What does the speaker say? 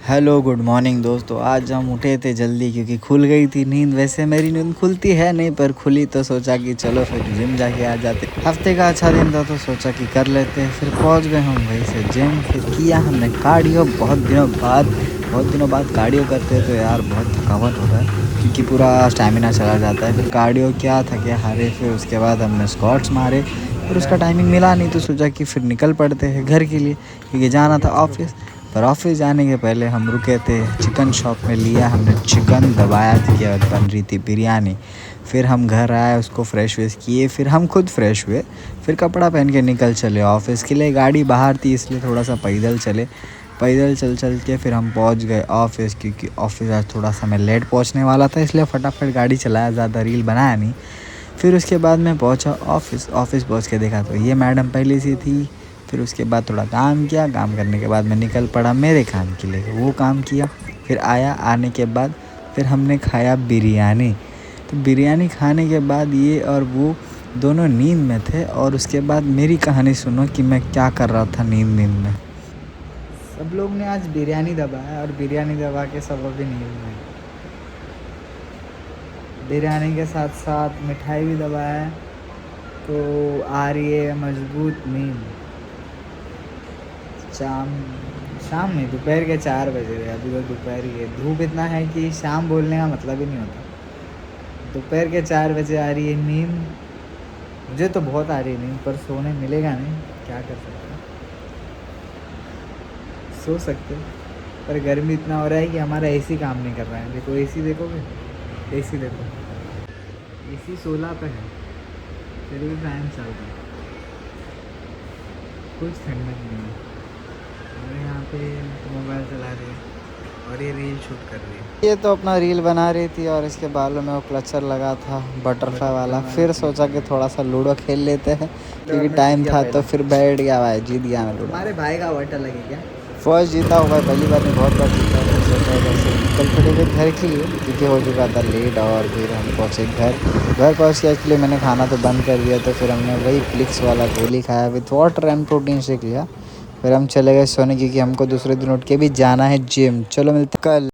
Hello good morning दोस्तों। आज हम उठे थे जल्दी क्योंकि खुल गई थी नींद। वैसे मेरी नींद खुलती है नहीं, पर खुली तो सोचा कि चलो फिर जिम जाके आ जाते। हफ्ते का अच्छा दिन था तो सोचा कि कर लेते हैं। फिर पहुंच गए हम वहीं से जिम। फिर किया हमने कार्डियो। बहुत दिनों बाद कार्डियो करते हैं तो यार बहुत थकावट होता है क्योंकि पूरा स्टैमिना चला जाता है। फिर कार्डियो क्या थके हारे। फिर उसके बाद हमने स्क्वाट्स मारे। फिर उसका टाइमिंग मिला नहीं तो सोचा कि फिर निकल पड़ते हैं घर के लिए क्योंकि जाना था ऑफिस। पर ऑफिस जाने के पहले हम रुके थे चिकन शॉप में। लिया हमने चिकन, दबाया, उसके बाद बन रही थी बिरयानी। फिर हम घर आए, उसको फ्रेश वेश किए, फिर हम खुद फ्रेश हुए। फिर कपड़ा पहन के निकल चले ऑफिस के लिए। गाड़ी बाहर थी इसलिए थोड़ा सा पैदल चले। पैदल चल चल के फिर हम पहुंच गए ऑफिस क्योंकि ऑफिस आज थोड़ा सा मैं लेट पहुंचने वाला था, इसलिए फटाफट गाड़ी चलाया, ज़्यादा रील बनाया नहीं। फिर उसके बाद मैं पहुंचा ऑफिस पहुंच के देखा तो ये मैडम पहले से थी। फिर उसके बाद थोड़ा काम किया। काम करने के बाद मैं निकल पड़ा मेरे काम के लिए, वो काम किया। फिर आने के बाद फिर हमने खाया बिरयानी। तो बिरयानी खाने के बाद ये और वो दोनों नींद में थे। और उसके बाद मेरी कहानी सुनो कि मैं क्या कर रहा था नींद में। सब लोग ने आज बिरयानी दबाया और बिरयानी दबा के सब अभी नींद में। बिरयानी के साथ साथ मिठाई भी दबाया तो आ रही है मजबूत नींद। शाम शाम नहीं, दोपहर के 4 बजे रहे। अभी तो दोपहर ही है। धूप इतना है कि शाम बोलने का मतलब ही नहीं होता। दोपहर के 4 बजे आ रही है नींद। मुझे तो बहुत आ रही है नींद, पर सोने मिलेगा नहीं, क्या कर सकते हैं। सो सकते पर गर्मी इतना हो रहा है कि हमारा एसी काम नहीं कर रहा है। देखो एसी, देखोगे एसी देखो, एसी 16 पे है फिर भी फैन चल रहा है, कुछ ठंडक नहीं है। और यहाँ पे मोबाइल चला रही है और ये रील शूट कर रही है। ये तो अपना रील बना रही थी और इसके बालों में वो क्लचर लगा था बटरफ्लाई वाला। फिर सोचा कि थोड़ा सा लूडो खेल लेते हैं क्योंकि टाइम था। तो फिर बैठ गया भाई, जीत गया मैं लूडो। हमारे भाई का वोटर लगे क्या? फर्स्ट जीता हुआ है, पहली बार नहीं, बहुत बार जीता है। फिर सोचा इधर से निकल पड़े थे घर के लिए क्योंकि हो चुका था लेट। और फिर हम पहुँचे घर पहुँच के एक्चुअली मैंने खाना तो बंद कर दिया। तो फिर हमने वही फ्लिक्स वाला गोली खाया with water and protein shake लिया। फिर हम चले गए सोने क्योंकि हमको दूसरे दिन उठ के भी जाना है जिम। चलो मिलते कल।